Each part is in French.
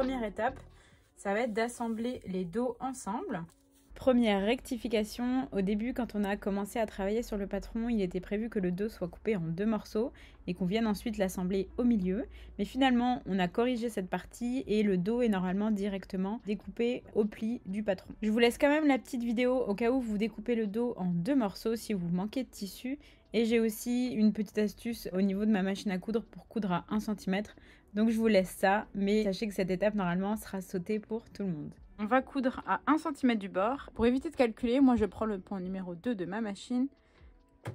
première étape, ça va être d'assembler les dos ensemble. Première rectification, au début quand on a commencé à travailler sur le patron, il était prévu que le dos soit coupé en 2 morceaux et qu'on vienne ensuite l'assembler au milieu. Mais finalement, on a corrigé cette partie et le dos est normalement directement découpé au pli du patron. Je vous laisse quand même la petite vidéo au cas où vous découpez le dos en 2 morceaux si vous manquez de tissu. Et j'ai aussi une petite astuce au niveau de ma machine à coudre pour coudre à 1 cm. Donc je vous laisse ça, mais sachez que cette étape normalement sera sautée pour tout le monde. On va coudre à 1 cm du bord. Pour éviter de calculer, moi je prends le point numéro 2 de ma machine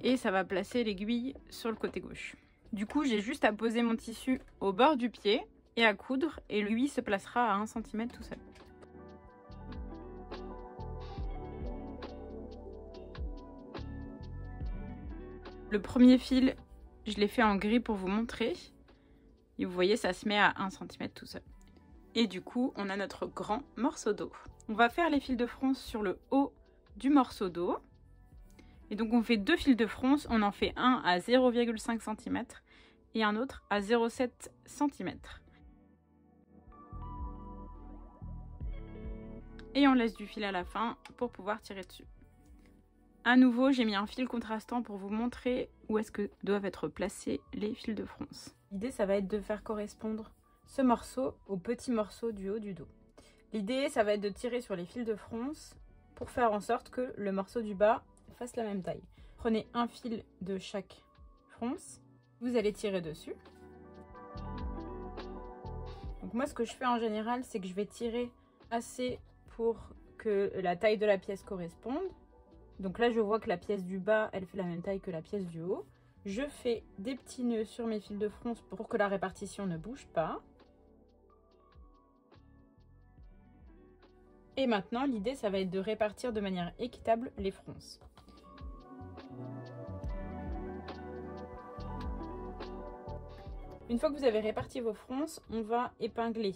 et ça va placer l'aiguille sur le côté gauche. Du coup, j'ai juste à poser mon tissu au bord du pied et à coudre et l'aiguille se placera à 1 cm tout seul. Le premier fil, je l'ai fait en gris pour vous montrer. Et vous voyez, ça se met à 1 cm tout seul. Et du coup, on a notre grand morceau d'eau. On va faire les fils de fronce sur le haut du morceau d'eau. Et donc, on fait 2 fils de fronce. On en fait un à 0,5 cm et un autre à 0,7 cm. Et on laisse du fil à la fin pour pouvoir tirer dessus. À nouveau, j'ai mis un fil contrastant pour vous montrer où est-ce que doivent être placés les fils de fronce. L'idée, ça va être de faire correspondre ce morceau au petit morceau du haut du dos. L'idée, ça va être de tirer sur les fils de fronce pour faire en sorte que le morceau du bas fasse la même taille. Prenez un fil de chaque fronce, vous allez tirer dessus. Donc moi, ce que je fais en général, c'est que je vais tirer assez pour que la taille de la pièce corresponde. Donc là, je vois que la pièce du bas, elle fait la même taille que la pièce du haut. Je fais des petits nœuds sur mes fils de fronce pour que la répartition ne bouge pas. Et maintenant, l'idée, ça va être de répartir de manière équitable les fronces. Une fois que vous avez réparti vos fronces, on va épingler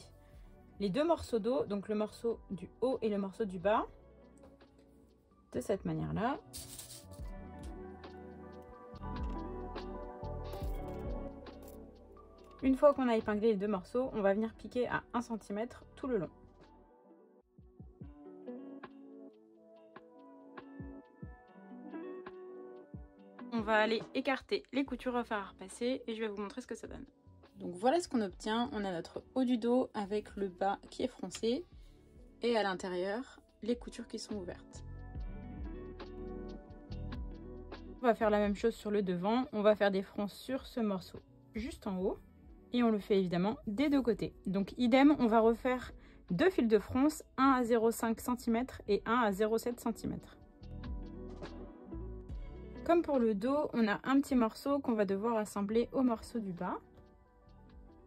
les 2 morceaux d'eau, donc le morceau du haut et le morceau du bas, de cette manière-là. Une fois qu'on a épinglé les 2 morceaux, on va venir piquer à 1 cm tout le long. On va aller écarter les coutures au fer à repasser et je vais vous montrer ce que ça donne. Donc voilà ce qu'on obtient. On a notre haut du dos avec le bas qui est froncé et à l'intérieur les coutures qui sont ouvertes. On va faire la même chose sur le devant. On va faire des fronces sur ce morceau juste en haut et on le fait évidemment des 2 côtés. Donc idem, on va refaire 2 fils de fronce, un à 0,5 cm et un à 0,7 cm. Comme pour le dos, on a un petit morceau qu'on va devoir assembler au morceau du bas.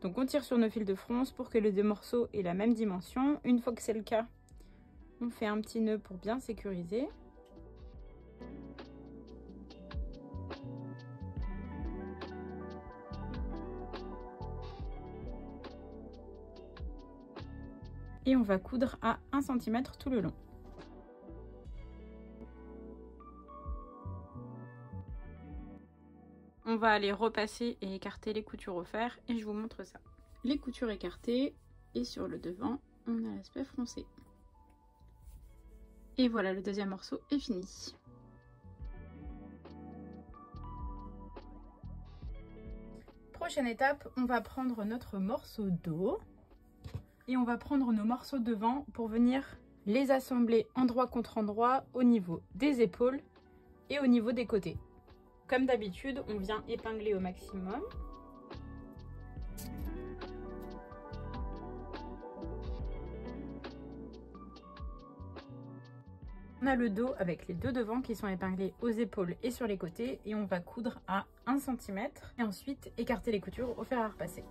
Donc on tire sur nos fils de fronce pour que les 2 morceaux aient la même dimension. Une fois que c'est le cas, on fait un petit nœud pour bien sécuriser. Et on va coudre à 1 cm tout le long. On va aller repasser et écarter les coutures au fer et je vous montre ça. Les coutures écartées et sur le devant, on a l'aspect froncé. Et voilà, le deuxième morceau est fini. Prochaine étape, on va prendre notre morceau d'eau et on va prendre nos morceaux devant pour venir les assembler endroit contre endroit au niveau des épaules et au niveau des côtés. Comme d'habitude, on vient épingler au maximum. On a le dos avec les 2 devants qui sont épinglés aux épaules et sur les côtés et on va coudre à 1 cm et ensuite écarter les coutures au fer à repasser.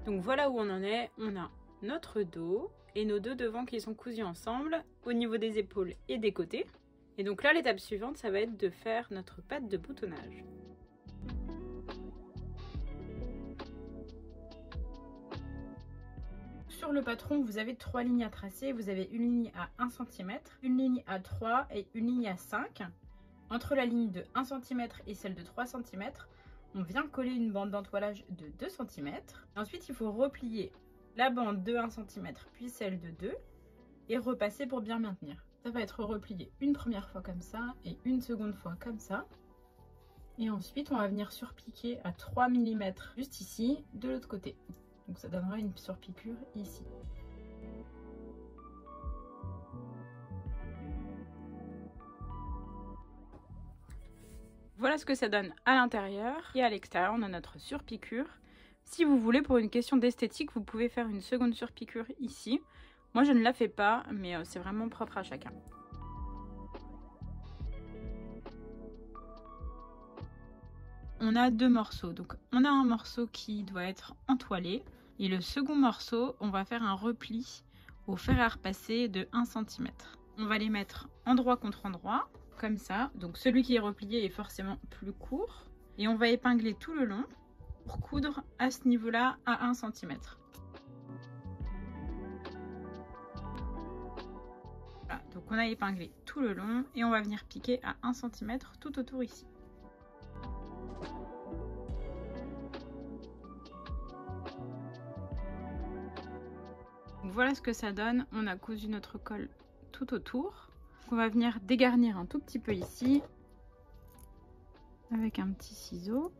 Donc voilà où on en est, on a notre dos et nos 2 devants qui sont cousus ensemble au niveau des épaules et des côtés. Et donc là, l'étape suivante, ça va être de faire notre patte de boutonnage. Sur le patron, vous avez 3 lignes à tracer. Vous avez une ligne à 1 cm, une ligne à 3 et une ligne à 5. Entre la ligne de 1 cm et celle de 3 cm, On vient coller une bande d'entoilage de 2 cm. Ensuite, il faut replier la bande de 1 cm, puis celle de 2 et repasser pour bien maintenir. Ça va être replié une première fois comme ça et une seconde fois comme ça. Et ensuite, on va venir surpiquer à 3 mm juste ici, de l'autre côté. Donc ça donnera une surpiqûre ici. Voilà ce que ça donne à l'intérieur et à l'extérieur. On a notre surpiqûre. Si vous voulez, pour une question d'esthétique, vous pouvez faire une seconde surpiqûre ici. Moi, je ne la fais pas, mais c'est vraiment propre à chacun. On a 2 morceaux. Donc, on a un morceau qui doit être entoilé. Et le second morceau, on va faire un repli au fer à repasser de 1 cm. On va les mettre endroit contre endroit, comme ça. Donc, celui qui est replié est forcément plus court. Et on va épingler tout le long pour coudre à ce niveau-là à 1 cm. Voilà, donc on a épinglé tout le long et on va venir piquer à 1 cm tout autour ici. Donc voilà ce que ça donne. On a cousu notre col tout autour. Donc on va venir dégarnir un tout petit peu ici avec un petit ciseau.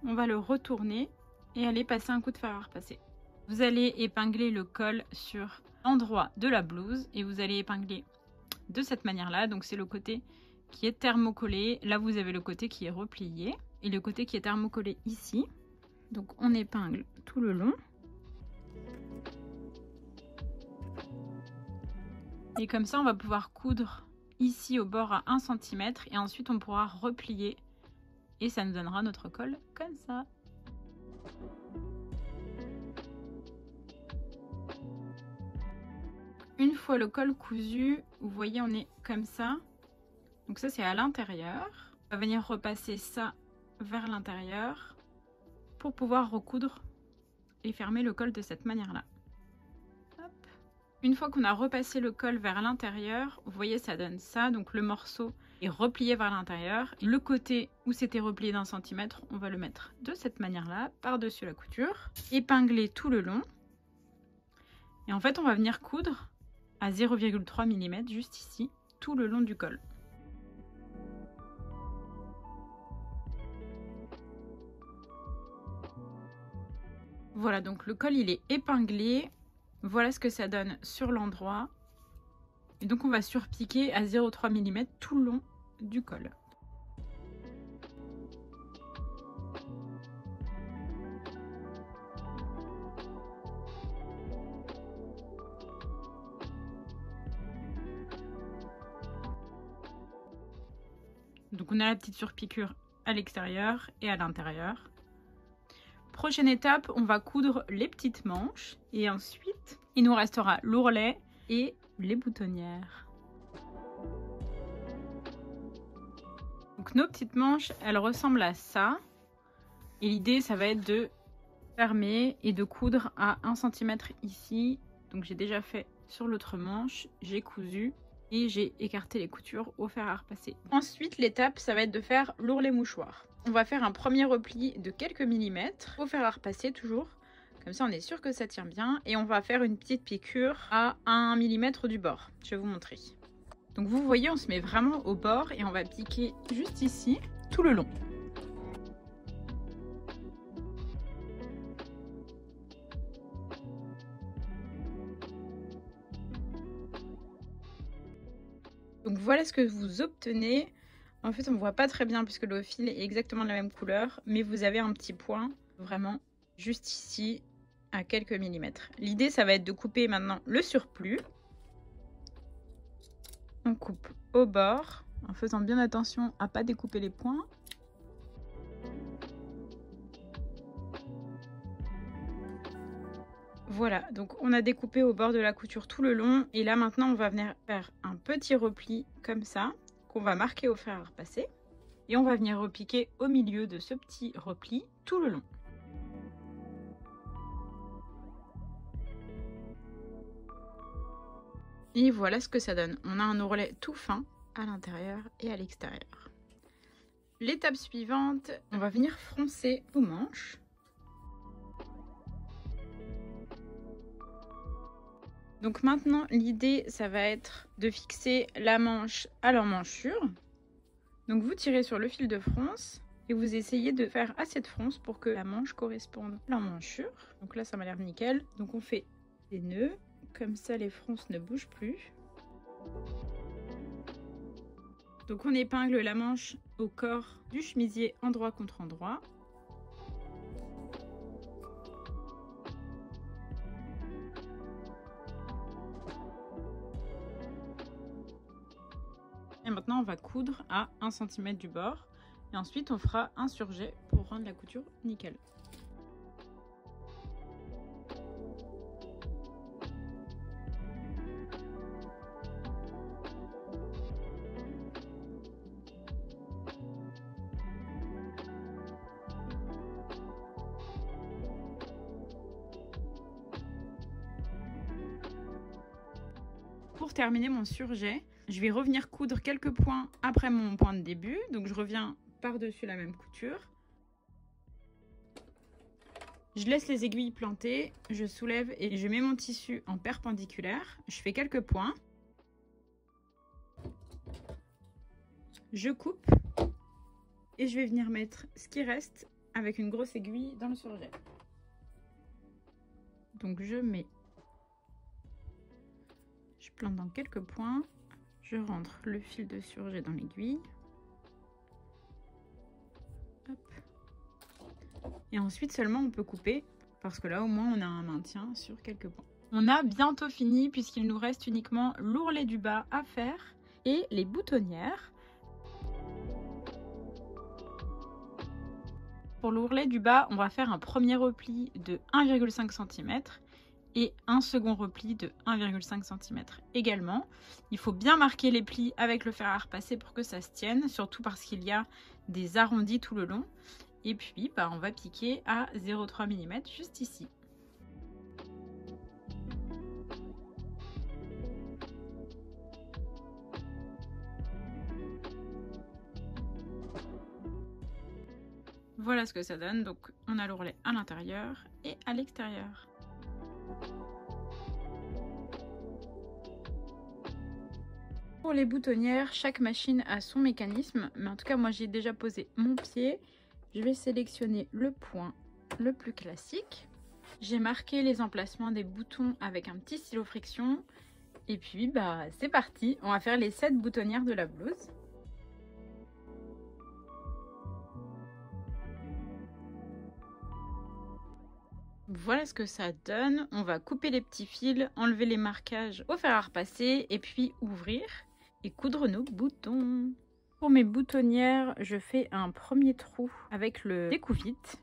On va le retourner et aller passer un coup de fer à repasser. Vous allez épingler le col sur l'endroit de la blouse et vous allez épingler de cette manière-là. Donc c'est le côté qui est thermocollé. Là, vous avez le côté qui est replié et le côté qui est thermocollé ici. Donc on épingle tout le long. Et comme ça, on va pouvoir coudre ici au bord à 1 cm et ensuite on pourra replier et ça nous donnera notre col comme ça. Une fois le col cousu, vous voyez, on est comme ça. Donc ça, c'est à l'intérieur. On va venir repasser ça vers l'intérieur pour pouvoir recoudre et fermer le col de cette manière-là. Une fois qu'on a repassé le col vers l'intérieur, vous voyez, ça donne ça. Donc le morceau est replié vers l'intérieur. Le côté où c'était replié d'1 cm, on va le mettre de cette manière-là, par-dessus la couture. Épingler tout le long. Et en fait, on va venir coudre à 0,3 mm juste ici, tout le long du col. Voilà, donc le col il est épinglé. Voilà ce que ça donne sur l'endroit. Et donc on va surpiquer à 0,3 mm tout le long du col. Donc on a la petite surpiqûre à l'extérieur et à l'intérieur. Prochaine étape, on va coudre les petites manches et ensuite il nous restera l'ourlet et les boutonnières. Donc nos petites manches, elles ressemblent à ça. Et l'idée, ça va être de fermer et de coudre à 1 cm ici. Donc j'ai déjà fait sur l'autre manche, j'ai cousu et j'ai écarté les coutures au fer à repasser. Ensuite, l'étape, ça va être de faire l'ourlet mouchoir. On va faire un premier repli de quelques millimètres au fer à repasser toujours. Comme ça, on est sûr que ça tient bien. Et on va faire une petite piqûre à 1 mm du bord. Je vais vous montrer. Donc vous voyez, on se met vraiment au bord et on va piquer juste ici, tout le long. Donc voilà ce que vous obtenez. En fait, on ne voit pas très bien puisque le fil est exactement de la même couleur, mais vous avez un petit point vraiment juste ici à quelques millimètres. L'idée, ça va être de couper maintenant le surplus. On coupe au bord en faisant bien attention à ne pas découper les points. Voilà, donc on a découpé au bord de la couture tout le long et là maintenant on va venir faire un petit repli comme ça qu'on va marquer au fer à repasser et on va venir repiquer au milieu de ce petit repli tout le long. Et voilà ce que ça donne. On a un ourlet tout fin à l'intérieur et à l'extérieur. L'étape suivante, on va venir froncer aux manches. Donc maintenant, l'idée, ça va être de fixer la manche à l'emmanchure. Donc vous tirez sur le fil de fronce et vous essayez de faire assez de fronce pour que la manche corresponde à l'emmanchure. Donc là, ça m'a l'air nickel. Donc on fait des nœuds, comme ça les fronces ne bougent plus. Donc on épingle la manche au corps du chemisier endroit contre endroit. Et maintenant on va coudre à 1 cm du bord. Et ensuite on fera un surjet pour rendre la couture nickel. Pour terminer mon surjet, je vais revenir coudre quelques points après mon point de début. Donc je reviens par-dessus la même couture. Je laisse les aiguilles plantées, je soulève et je mets mon tissu en perpendiculaire. Je fais quelques points. Je coupe et je vais venir mettre ce qui reste avec une grosse aiguille dans le surjet. Donc je plante dans quelques points, je rentre le fil de surjet dans l'aiguille. Et ensuite seulement on peut couper parce que là au moins on a un maintien sur quelques points. On a bientôt fini puisqu'il nous reste uniquement l'ourlet du bas à faire et les boutonnières. Pour l'ourlet du bas, on va faire un premier repli de 1,5 cm et un second repli de 1,5 cm également. Il faut bien marquer les plis avec le fer à repasser pour que ça se tienne, surtout parce qu'il y a des arrondis tout le long. Et puis on va piquer à 0,3 mm juste ici. Voilà ce que ça donne. Donc on a l'ourlet à l'intérieur et à l'extérieur. Pour les boutonnières, chaque machine a son mécanisme, mais en tout cas moi j'ai déjà posé mon pied. Je vais sélectionner le point le plus classique. J'ai marqué les emplacements des boutons avec un petit stylo friction. Et puis c'est parti, on va faire les 7 boutonnières de la blouse. Voilà ce que ça donne. On va couper les petits fils, enlever les marquages au fer à repasser et puis ouvrir et coudre nos boutons. Pour mes boutonnières, je fais un premier trou avec le découpe-vite.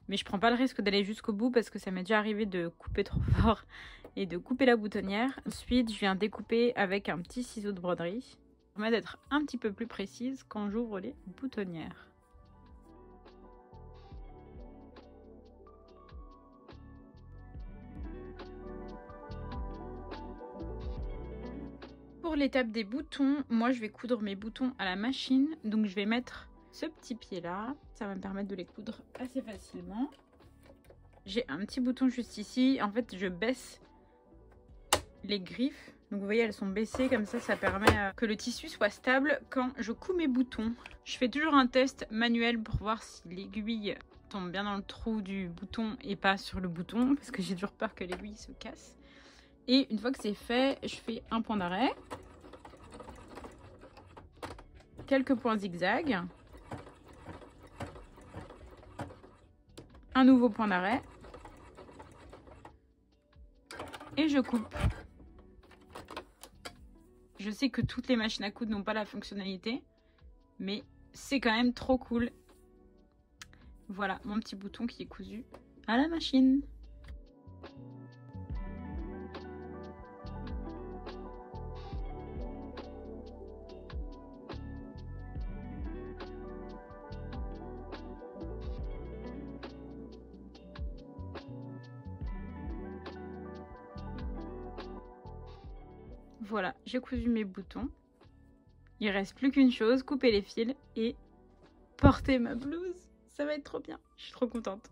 Mais je prends pas le risque d'aller jusqu'au bout parce que ça m'est déjà arrivé de couper trop fort et de couper la boutonnière. Ensuite, je viens découper avec un petit ciseau de broderie. Ça permet d'être un petit peu plus précise quand j'ouvre les boutonnières. Pour l'étape des boutons, moi je vais coudre mes boutons à la machine. Donc je vais mettre ce petit pied là. Ça va me permettre de les coudre assez facilement. J'ai un petit bouton juste ici. En fait, je baisse les griffes. Donc vous voyez, elles sont baissées. Comme ça permet que le tissu soit stable quand je couds mes boutons. Je fais toujours un test manuel pour voir si l'aiguille tombe bien dans le trou du bouton et pas sur le bouton. Parce que j'ai toujours peur que l'aiguille se casse. Et une fois que c'est fait, je fais un point d'arrêt. Quelques points zigzag. Un nouveau point d'arrêt. Et je coupe. Je sais que toutes les machines à coudre n'ont pas la fonctionnalité, mais c'est quand même trop cool. Voilà mon petit bouton qui est cousu à la machine. Voilà, j'ai cousu mes boutons. Il reste plus qu'une chose, couper les fils et porter ma blouse. Ça va être trop bien. Je suis trop contente.